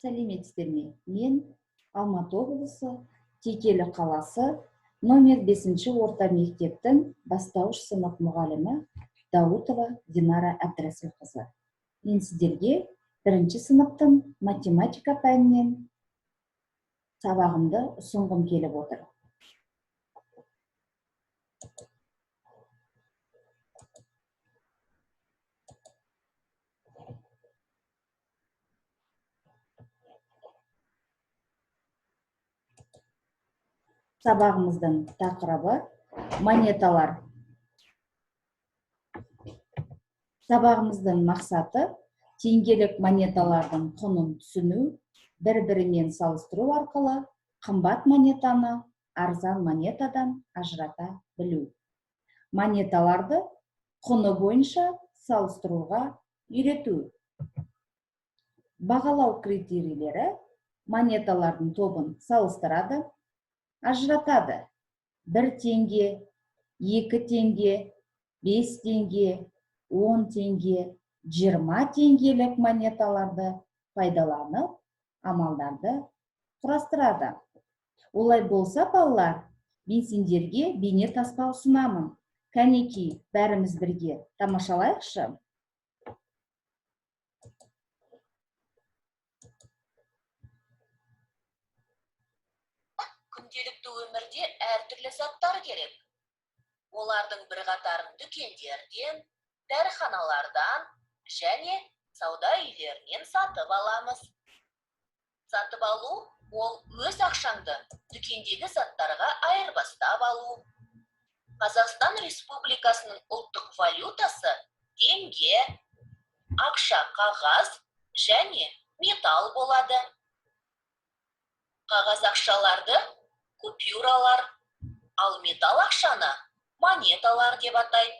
Сәлеметсіздер ме? Мен Алматы облысы Текелі қаласы номер 5 орта мектептің бастауыш сынып мұғалімі Даутова Динара Әбдірәсілқызы. Мен сіздерге 1 сыныптың математика пәнінен сабағымды ұсынғым келіп отыр. Сабағымыздың тақырыбы монеталар. Сабағымыздың мақсаты теңгелік монеталардың құнын түсіну, бір-бірімен салыстыру арқылы қымбат монетаны арзан монетадан ажырата білу. Монеталарды құны бойынша салыстыруға үйрету. Бағалау критерийлері монеталардың тобын салыстырады, ажыратады. 1 теңге, 2 теңге, 5 теңге, 10 теңге, 20 теңгелік монеталарды пайдаланып, амалдарды құрастырады. Олай болса, балалар, мен сендерге бейне таспа ұсынамын. Кәнеки, бәріміз бірге тамашалайықшы. Күнделікті өмірде әртүрлі заттар керек. Олардың бірқатарын дүкендерден, дәріханалардан және сауда үйлерінен сатып аламыз. Сатып алу ол өз ақшаңды дүкендегі заттарға айырбастап алу. Қазақстан Республикасының ұлттық валютасы теңге, ақша, қағаз және металл болады. Қағаз ақшаларды купюралар, ал металл ақшаны монеталар деп атайды.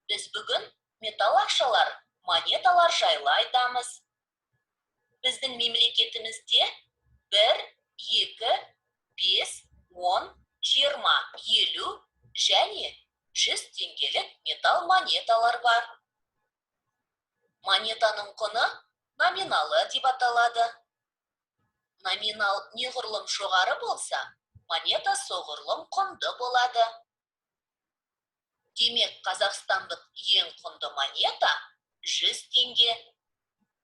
Біз бүгін металл ақшалар, монеталар жайлы айтамыз. Біздің мемлекетімізде 1, 2, 5, 10, 20, 50 және 100 теңгелік металл монеталар бар. Монетаның құны номиналы деп аталады. Номинал неғұрлым жоғары болса, монета соғұрлым құнды болады. Демек, қазақстандық ең құнды монета 100 теңге.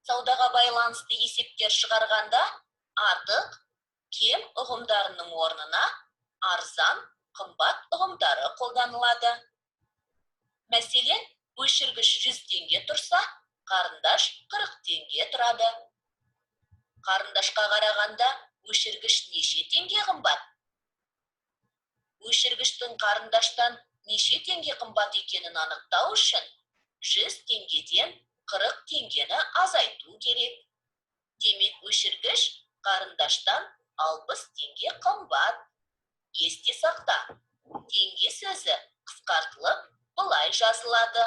Саудаға байланысты есептер шығарғанда артық, кем ұғымдарының орнына арзан, қымбат ұғымдары қолданылады. Мәселен, өшіргіш 100 теңге тұрса, қарындаш 40 теңге тұрады. Қарындашқа қарағанда өшіргіш неше теңге қымбат? Өшіргіштің қарындаштан неше теңге қымбат екенін анықтау үшін 100 теңгеден 40 теңгені азайту керек. Демек, өшіргіш қарындаштан 60 теңге қымбат. Есте сақта, теңге сөзі қысқартылып былай жазылады.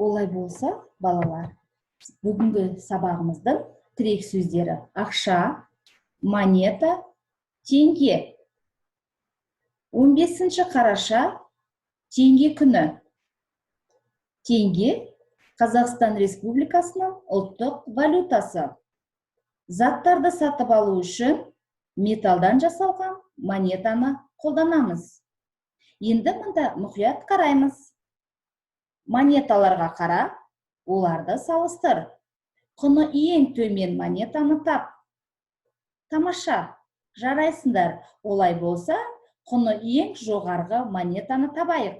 Олай болса, балалар, бүгінгі сабағымыздың тірек сөздері ақша, монета, теңге. 15 қараша теңге күні. Теңге Қазақстан Республикасының ұлттық валютасы. Заттарды сатып алу үшін металдан жасалған монетаны қолданамыз. Енді мұнда мұқият қараймыз. Монеталарға қара, оларды салыстыр. Құны ең төмен монетаны тап. Тамаша, жарайсыңдар. Олай болса, құны ең жоғарғы монетаны табайық.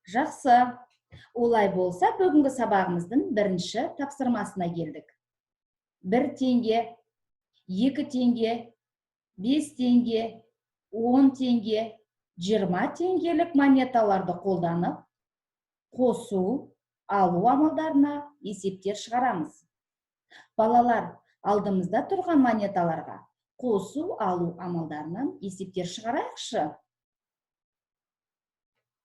Жақсы. Олай болса, бүгінгі сабағымыздың 1 тапсырмасына келдік. 1 теңге, 2 теңге, 5 теңге, 10 теңге, 20 теңгелік монеталарды қолданып, қосу, алу амалдарына есептер шығарамыз. Балалар, алдымызда тұрған монеталарға қосу, алу амалдарынан есептер шығарайықшы.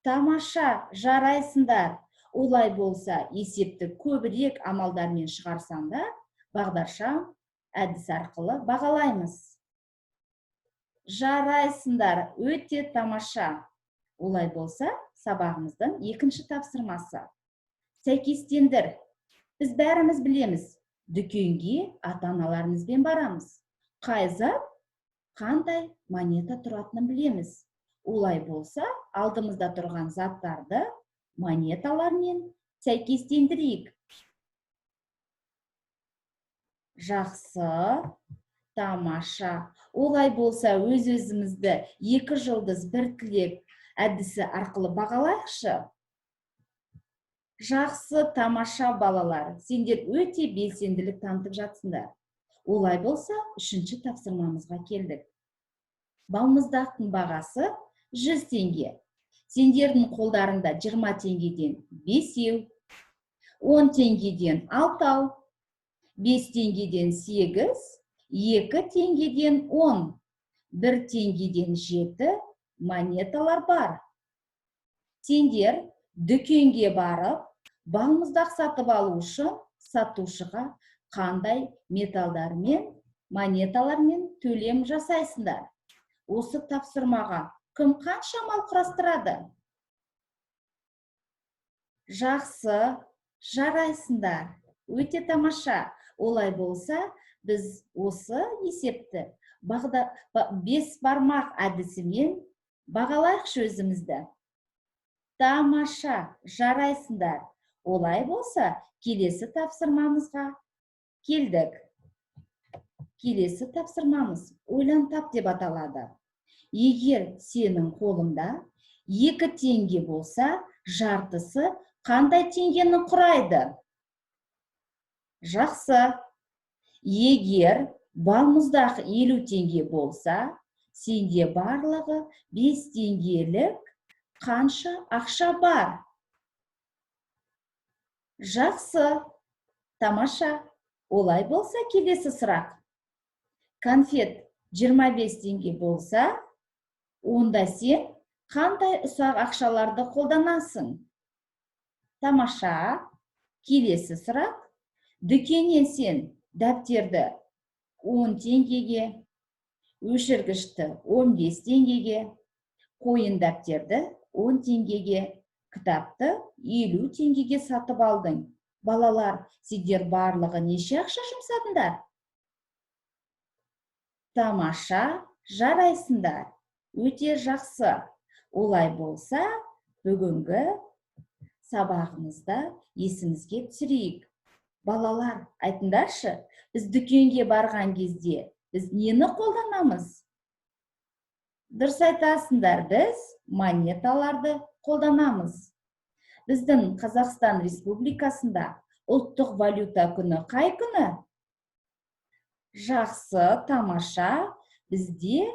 Тамаша, жарайсыңдар. Олай болса, есепті көбірек амалдармен шығарсаңда, бағдаршам әдіс арқылы бағалаймыз. Жарайсыңдар, өте тамаша. Олай болса, сабағымыздың екінші тапсырмасы. Сәйкестендір. Біз бәріміз білеміз, дүкенге ата-аналарымызбен барамыз. Қай зат, қандай монета тұратынын білеміз. Олай болса, алдымызда тұрған заттарды монеталармен сәйкестендірейік. Жақсы, тамаша. Олай болса, өз-өзімізді 2 жұлдыз 1 тілек әдісі арқылы бағалайықшы. Жақсы, тамаша балалар. Сендер өте белсенділік танытып жатсыңдар. Олай болса, 3-ші тапсырмамызға келдік. Балмұздақтың бағасы 100 теңге. Сендердің қолдарында 20 теңгеден 5, 10 теңгеден 6, 5 теңгеден 8, 2 теңгеден 10, 1 теңгеден 7 монеталар бар. Сендер дүкенге барып, балмұздақ сатып алу үшін сатушыға қандай металдармен, монеталармен төлем жасайсыңдар. Осы тапсырмаға кім қанша мал құрастырады? Жақсы, жарайсыңдар. Өте тамаша. Олай болса, біз осы есепті 5 бармақ әдісімен бағалайықшы өзімізді. Тамаша, жарайсыңдар. Олай болса, келесі тапсырмамызға келдік. Келесі тапсырмамыз ойлан тап деп аталады. Егер сенің қолыңда 2 теңге болса, жартысы қандай теңгені құрайды? Жақсы. Егер балмұздақ 50 теңге болса, сенде барлығы 5 теңгелік қанша ақша бар? Жақсы. Тамаша. Олай болса, келесі сұрақ. Конфет 25 теңге болса, онда сен қандай ұсақ ақшаларды қолданасың? Тамаша. Келесі сұрақ. Дүкеннен сен дәптерді 10 теңгеге, өшіргішті 15 теңгеге, қойын дәптерді 10 теңгеге, кітапты 50 теңгеге сатып алдың. Балалар, сендер барлығы неше ақша жұмсадыңдар? Тамаша, жарайсыңдар. Өте жақсы. Олай болса, бүгінгі сабағымызда есімізге түсірейік. Балалар, айтыңдаршы, біз дүкенге барған кезде біз нені қолданамыз? Дұрыс айтасыңдар, біз монеталарды қолданамыз. Біздің Қазақстан Республикасында ұлттық валюта күні қай күні? Жақсы, тамаша. Бізде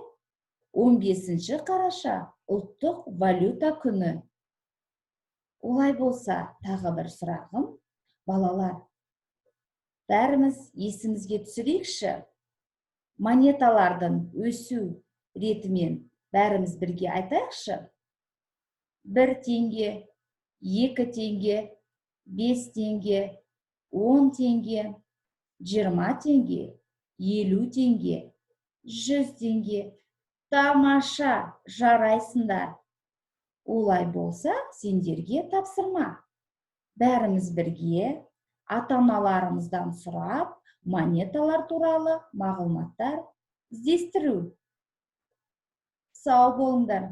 15 қараша ұлттық валюта күні. Олай болса, тағы бір сұрағым. Балалар, бәріміз есімізге түсірейікші. Монеталардың өсу ретімен бәріміз бірге айтайықшы. 1 теңге, 2 теңге, 5 теңге, 10 теңге, 20 теңге, 50 теңге, 100 теңге. Тамаша, жарайсыңдар. Олай болса, сендерге тапсырма. Бәріміз бірге ата-аналарымыздан сұрап, монеталар туралы мағлұматтар іздестіру. Сау болыңдар.